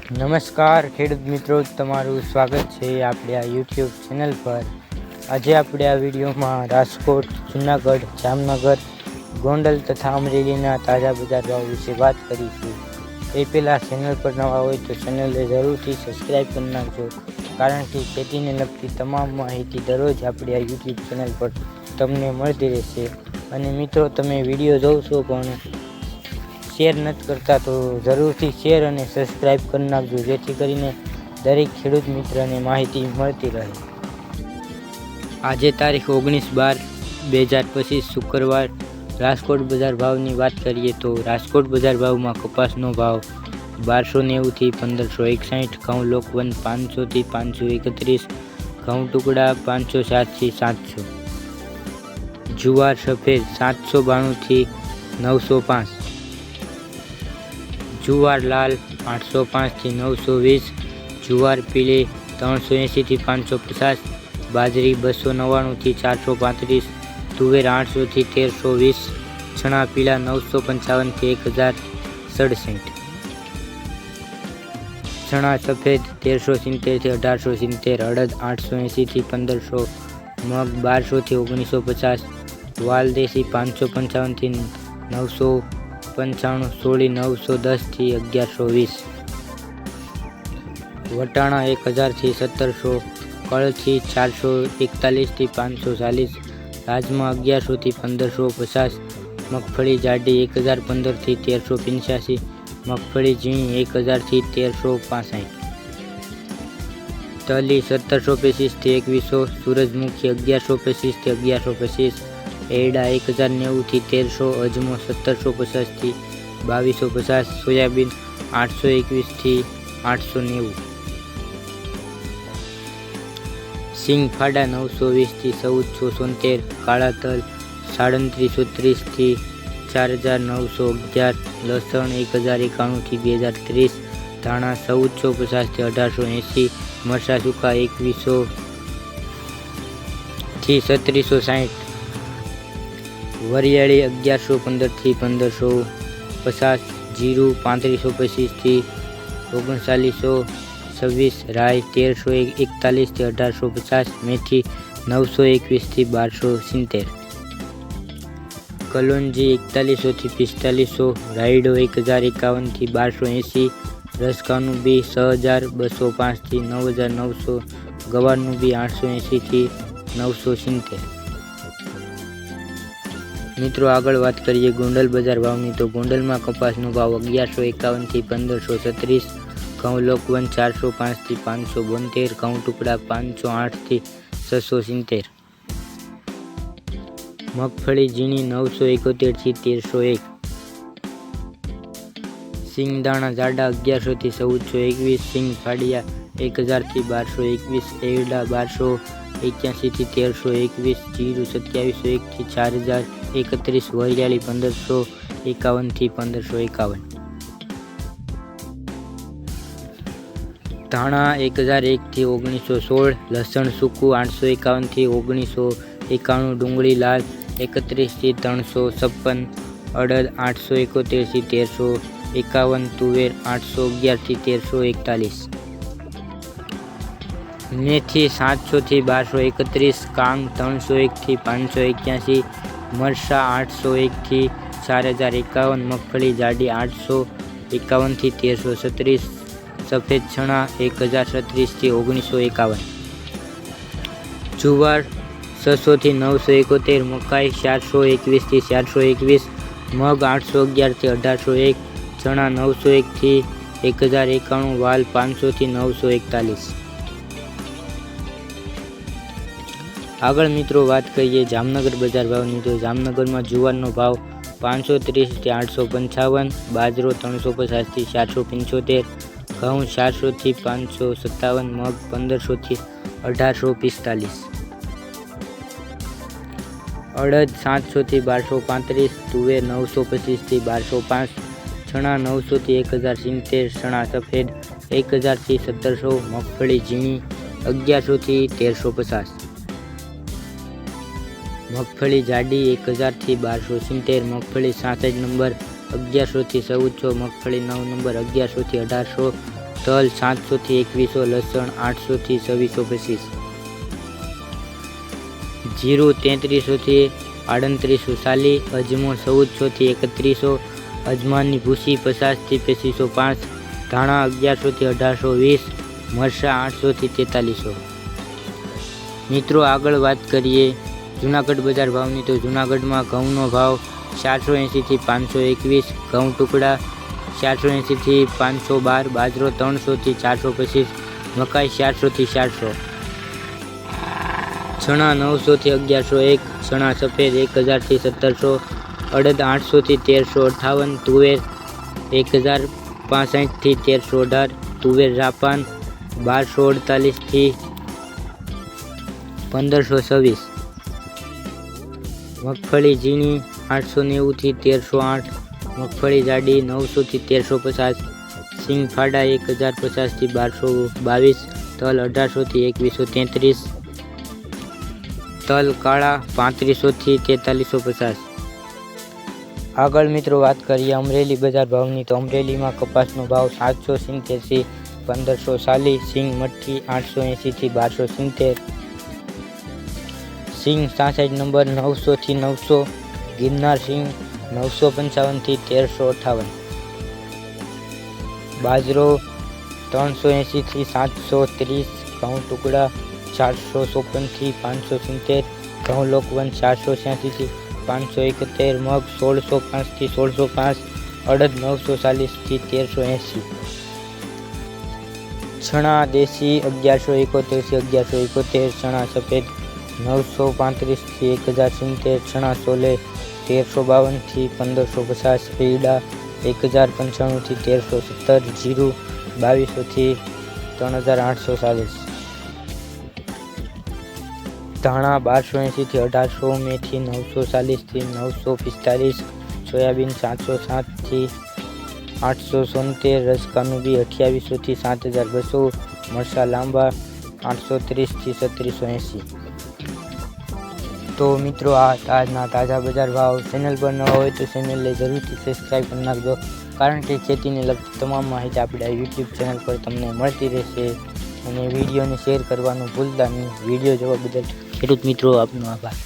નમસ્કાર ખેડૂત મિત્રો, તમારું સ્વાગત છે આપણે આ યુટ્યુબ ચેનલ પર। આજે આપણે આ વિડીયોમાં રાજકોટ, જૂનાગઢ, જામનગર, ગોંડલ તથા અમરેલીના તાજા બજાર ભાવ વિશે વાત કરીશું। એ પહેલાં ચેનલ પર નવા હોય તો ચેનલને જરૂરથી સબસ્ક્રાઈબ કરી નાખજો, કારણ કે ખેતીને લગતી તમામ માહિતી દરરોજ આપણે આ યુટ્યુબ ચેનલ પર તમને મળતી રહેશે। અને મિત્રો, તમે વિડીયો જોશો પણ શેર નથી કરતા તો જરૂરથી શેર અને સબસ્ક્રાઈબ કરી નાખજો, જેથી કરીને દરેક ખેડૂત મિત્રને માહિતી મળતી રહે। આજે તારીખ 19/12/2025 શુક્રવાર રાજકોટ બજાર ભાવની વાત કરીએ તો રાજકોટ બજાર ભાવમાં કપાસનો ભાવ 1290 થી 1561, ઘઉં લોકવન 500 થી 531, ઘઉં ટુકડા 507 થી 700, જુવાર સફેદ 792 થી 905, જુવાર લાલ 805 થી 920, જુવાર પીળી 380 થી 550, બાજરી 299 થી 435, તુવેર 800 થી 1320, ચણા પીળા 955 થી 1067, ચણા સફેદ 1370 થી 1870, અડદ 880 થી 1500, મગ 1200 થી 1950, વાલદેશી 555 થી 995, સોળી 910 થી 1120, વટાણા 1000 થી 1700, કળથી 441 થી 540, રાજમા 1100 થી 1550, મગફળી જાડી 1015 થી 1385, મગફળી ઝીણી 1000 થી 1365, તલી 1725 થી 2100, સૂરજમુખી 1125 થી 1125, એરડા 1090 થી 1300, અજમો 1750 થી 2250, સોયાબીન 821 થી 890, સિંગ ફાડા 920 થી 1470, કાળા તલ 3730 થી 4911, લસણ 1091 થી 2030, ધાણા 1450 થી 1880, મરચાં સૂકા 2100 થી 3760, વરિયાળી 1115 થી 1550, જીરું 3525 થી 3926, રાઈ 1341 થી 1850, મેથી 921 થી 1270, કલોંજી 4100 થી 4500, રાયડો 1051 થી 1280, રસકાનું બી 6205 થી 9900, ગવારનું બી 880 થી 970। મિત્રો, આગળ વાત કરીએ ગોંડલ બજાર ભાવની તો ગોંડલમાં કપાસનો ભાવ 1151 થી 1536, ઘઉં લોકવન 405 થી 572, ઘઉં ટુકડા 508 થી 670, મગફળી ઝીણી 971 થી 1301, સિંગદાણા જાડા 1100 થી 1421, સિંગ ફાડિયા 1000 થી 1221, એરડા 1281 થી 1321, જીરું 2701 થી 4031, વરિયાળી 1551 થી 1551, ધાણા 1001 થી 1916, લસણ સૂકું 851 થી 1991, ડુંગળી લાલ 31 થી 356, અડદ 871 થી 1351, તુવેર 811 થી 1341, મેથી 700 થી 1231, કાંગ 301 થી 581, મરચાં 801 થી 4051, મગફળી જાડી 851 થી 1336, સફેદ ચણા 1036 થી 1951, જુવાર 600 થી 971, મકાઈ 421 થી 421, મગ 811 થી 1801, ચણા 901 થી 1091, વાલ 500 થી 941। આગળ મિત્રો વાત કરીએ જામનગર બજાર ભાવની તો જામનગરમાં જુવારનો ભાવ 530 થી 855, બાજરો 350 થી 475, ઘઉં 400 થી 557, મગ 1500 થી 1845, અડદ 700 થી 1235, તુવેર 925 થી 1205, ચણા 900 થી 1070, ચણા સફેદ 1000 થી 1700, મગફળી ઝીણી 1100 થી 1350, મગફળી જાડી 1000 થી 1270, મગફળી 66 નંબર 1100 થી 1400, મગફળી 9 નંબર 1100 થી 1800, તલ 700 થી 2100, લસણ 800 થી 2625, જીરું 3300 થી 3840, અજમો 1400 થી 3100, અજમાની ભૂસી 50 થી 2505, ધાણા 1100 થી 1820, મરચાં 800 થી 4300। મિત્રો આગળ વાત કરીએ જૂનાગઢ બજાર ભાવની, તો જૂનાગઢમાં ઘઉંનો ભાવ 480 થી 521, ઘઉં ટુકડા 480 થી 512, બાજરો 300 થી 425, મકાઈ 400 થી 400, ચણા 900 થી 1101, ચણા સફેદ 1000 થી 1700, અડદ 800 થી 1358, તુવેર 1065 થી 1318, તુવેર રાપાન 1248 થી 1526, મગફળી ઝીણી 890 થી 1308, મગફળી જાડી 900 થી 1350, સિંગ ફાડા 1050 થી 1222, તલ 1800 થી 2133, તલ કાળા 3500 થી 4350। આગળ મિત્રો વાત કરીએ અમરેલી બજાર ભાવની, તો અમરેલીમાં કપાસનો ભાવ 770 થી 1540, સિંગ મઠ્ઠી 880 થી 1270, સિંગ 66 નંબર 900 થી 900, ગિરનાર સિંગ 955 થી 1358, બાજરો 380 થી 730, ઘઉં ટુકડા 454 થી 570, ઘઉં લોકવન 486 થી 571, મગ 1605 થી 1605, અડદ 940 થી 1380, ચણા દેશી 1171 થી 1171, ચણા સફેદ 935 થી 1070, ચણા સોલે 1352 થી 1550, પીડા 1095 થી 1317, જીરું 2200 થી 3840, ધાણા 1280 થી 1800, મેથી 940 થી 945, સોયાબીન 707 થી 870, રસકાનું બી 2800 થી 7200, મરચાં લાંબા 830 થી 3680। તો મિત્રો આ આજના તાજા બજાર ભાવ। ચેનલ પર નવા હોય તો ચેનલને જરૂરથી સબસ્ક્રાઈબ કરી નાખજો, કારણ કે ખેતીને લગતી તમામ માહિતી આપણે યુટ્યુબ ચેનલ પર તમને મળતી રહેશે, અને વિડીયોને શેર કરવાનું ભૂલતા નહીં। વિડીયો જોવા બદલ ખેડૂત મિત્રો આપનો આભાર।